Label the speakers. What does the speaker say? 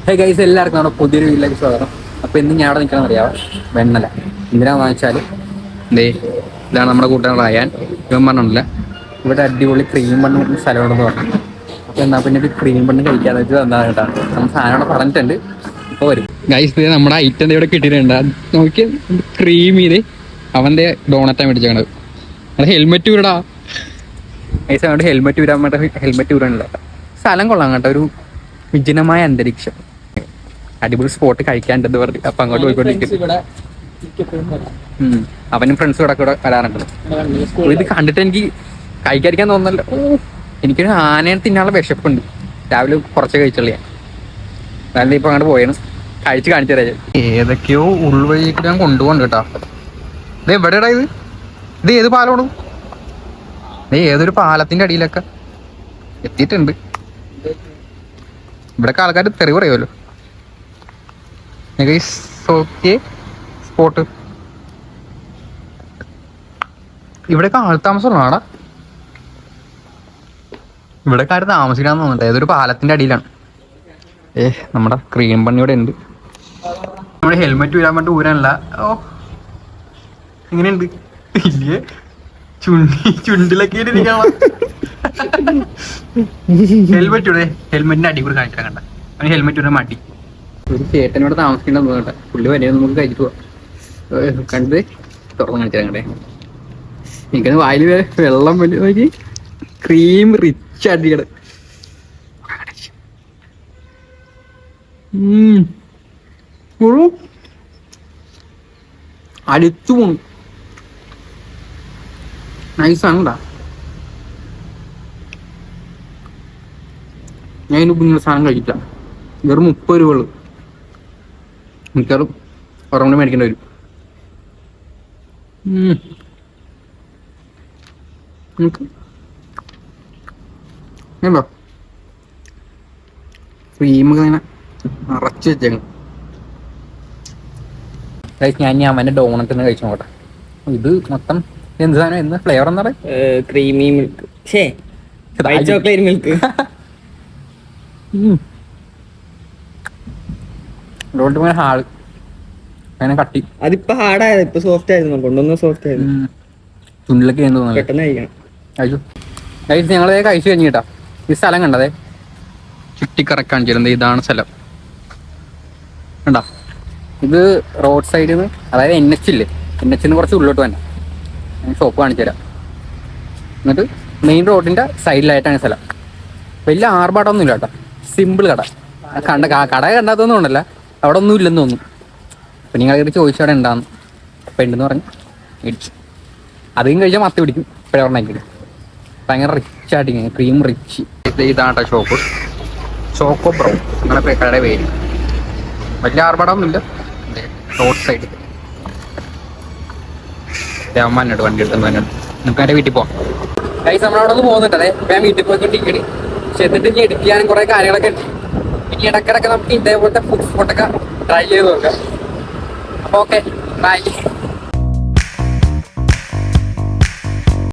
Speaker 1: Hey guys, എല്ലാവർക്കും നമ്മുടെ പുതിയൊരു വീട്ടിലേക്ക് സ്വാഗതം. അപ്പോൾ ഇന്ന് ഞാൻ അവിടെ നിൽക്കണം അറിയാം, വെണ്ണല. എന്തിനാന്ന് വെച്ചാൽ ഇതാണ് നമ്മുടെ കൂട്ടുകാരൻ റയാൻ. ഇവൻ പറഞ്ഞില്ല ഇവിടെ അടിപൊളി ക്രീം ബണ്ണ് കിട്ടുന്ന സ്ഥലമുണ്ടെന്ന് പറഞ്ഞു. അപ്പോൾ എന്നാൽ പിന്നെ ഒരു ക്രീം ബണ്ണ് കഴിക്കാന്ന് വെച്ചാൽ എന്താ കേട്ടോ, നമ്മൾ സാധനം അവിടെ പറഞ്ഞിട്ടുണ്ട്. ഇപ്പോൾ വരും ഗൈസ്. നമ്മുടെ ഐറ്റം ഇവിടെ കിട്ടിയിട്ടുണ്ട്. നോക്കി ക്രീം ഇത് അവൻ്റെ ഡോണറ്റാണ് മേടിച്ചത്. അത് ഹെൽമെറ്റ് ഊരടാ ഗൈസ്. അതുകൊണ്ട് ഹെൽമെറ്റ് ഊരാൻ വേണ്ടി ഹെൽമെറ്റ് ഊരാനില്ല. സ്ഥലം കൊള്ളാം കേട്ടോ, ഒരു വിജനമായ അന്തരീക്ഷം, അടിപൊളി സ്പോട്ട് കഴിക്കാണ്ടെന്ന് പറഞ്ഞു. അപ്പൊ അങ്ങോട്ട് പോയിക്കൊണ്ടിരിക്കുന്നു. അവനും ഫ്രണ്ട്സും കൂടെ വരാറുണ്ട്. ഇത് കണ്ടിട്ട് എനിക്ക് കഴിക്കാതിരിക്കാൻ തോന്നുന്നല്ലോ. എനിക്കൊരു ആനയെ തിന്നാനുള്ള വിശപ്പുണ്ട്. രാവിലെ കുറച്ച് കഴിച്ചുള്ള ഞാൻ ഇപ്പൊ അങ്ങോട്ട് പോയാണ്. കഴിച്ച് കാണിച്ചു തരാം. ഏതൊക്കെയോ ഉൾവഴിക്ക് ഞാൻ കൊണ്ടുപോകണ്ട കേട്ടോ. ഇത് എവിടെയാടാ ഇത് ഏത് പാലമാണ്? ഏതൊരു പാലത്തിന്റെ അടിയിലൊക്കെ എത്തിയിട്ടുണ്ട്. ഇവിടെയൊക്കെ ആൾക്കാർ തെറി പറയുമല്ലോ. സ്പോട്ട് ഇവിടെയൊക്കെ ആൾ താമസമുള്ളതാടാ. ഇവിടെയൊക്കെ ആരും താമസിക്കാന്ന് തോന്നുന്നുണ്ട്. ഏതൊരു പാലത്തിന്റെ അടിയിലാണ്. നമ്മുടെ ക്രീം പണ്ണിയുടെ ഉണ്ട്. നമ്മുടെ ഹെൽമെറ്റ് ഊരാൻ വേണ്ടി ഊരാനല്ല. ഓ എങ്ങനെയുണ്ട്? ഇല്ലേ ചുണ്ടിലൊക്കെ ഹെൽമെറ്റ് ഊടെ. ഹെൽമെറ്റിന്റെ അടി കൂടെ കാണിക്കാൻ കണ്ട. അവന് ഹെൽമെറ്റ് ഊരാൻ മാറ്റി. ഒരു ചേട്ടനോട് താമസിക്കണ്ടെന്ന് തോന്നട്ടെ. പുള്ളി വരെ നമുക്ക് കഴിച്ചിട്ട് പോവാം. കണ്ടത് തുറന്ന് കാണിച്ചാൽ കണ്ടേ. എനിക്കത് വായിൽ വെള്ളം വേണ്ടി നോക്കി. ക്രീം റിച്ച് അടിക്കട അടിച്ചു പോണു. നൈസാണ് കേട്ടാ. ഞാൻ ഇതിന് ഇങ്ങനെ സാധനം കഴിച്ചില്ല. വെറും 30 രൂപ. മിക്കവാറും ഒരെണ്ണം മേടിക്കേണ്ടി വരും. ഉണ്ടോ ക്രീമൊക്കെ ഇങ്ങനെ നിറച്ച് വെച്ചേക്കണം. ഞാൻ അവൻ്റെ ഡോണറ്റ് തന്നെ കഴിച്ചു നോക്കട്ടെ. ഇത് മൊത്തം എന്ത് സാധനം? എന്ന് ഫ്ലേവർ എന്താ പറയുക?
Speaker 2: Creamy milk, chocolate milk.
Speaker 1: Hall അങ്ങനെ കട്ടി.
Speaker 2: അതിപ്പോ ഹാർഡായത്, ഇപ്പൊ സോഫ്റ്റ് ആയിരുന്നു. കൊണ്ടൊന്നും സോഫ്റ്റ് ആയിരുന്നു.
Speaker 1: ചുണ്ടിലൊക്കെ
Speaker 2: പെട്ടെന്ന് കഴിക്കണം.
Speaker 1: കഴിച്ചു. ഞങ്ങളെ കഴിച്ചു കഴിഞ്ഞിട്ടാ. ഈ സ്ഥലം കണ്ടതേ ചുറ്റിക്കറക്കാൻ ചേരുന്നത്. ഇതാണ് സ്ഥലം കണ്ടാ. ഇത് റോഡ് സൈഡിൽ നിന്ന്, അതായത് NH ഇല്ലേ, NH കുറച്ച് ഉള്ളോട്ട് തന്നെ. ഞാൻ ഷോപ്പ് കാണിച്ചു തരാം. എന്നിട്ട് മെയിൻ റോഡിന്റെ സൈഡിലായിട്ടാണ് സ്ഥലം. വലിയ ആർഭാടമൊന്നും ഇല്ല കേട്ടോ. സിമ്പിൾ കട. കട കണ്ടാത്തൊന്നും ഉണ്ടല്ല, അവിടെ ഒന്നും ഇല്ലെന്ന് തോന്നുന്നു. അപ്പം നിങ്ങൾ ചോദിച്ചു അവിടെ ഉണ്ടാന്ന്. അപ്പം ഉണ്ടെന്ന് പറഞ്ഞ് മേടിച്ചു. അധികം കഴിച്ചാൽ മത്തി പിടിക്കും. ഇപ്പോഴേ പറഞ്ഞേക്കില്ല. ഭയങ്കര റിച്ച് ആയിട്ട് ക്രീം റിച്ച്. ഇതാണ് കേട്ടോ ഷോപ്പ്. ചോക്കോ ബ്രൗൺ നിങ്ങളെ കടയുടെ പേര്. വലിയ ആർഭാടമൊന്നുമില്ല. റോഡ് സൈഡ് രാമാനോട് വണ്ടി എടുത്ത് നമുക്ക് എൻ്റെ വീട്ടിൽ പോവാം. ഗൈസ്, നമ്മളവിടെ ഒന്ന് പോകുന്നുണ്ട്. അതെ ഞാൻ വീട്ടിൽ പോയിക്കൊണ്ടിരിക്കണ്. പക്ഷെ എന്നിട്ട് ഇനി എഡിറ്റ് ചെയ്യാനും കുറേ കാര്യങ്ങളൊക്കെ ഉണ്ട്. ഇനി ഇടയ്ക്കിടയ്ക്ക് നമുക്ക് ഇതേപോലത്തെ ഫുഡ് സ്പോട്ടൊക്കെ ട്രൈ ചെയ്ത് നോക്കാം. അപ്പോൾ ഓക്കെ, ബൈ.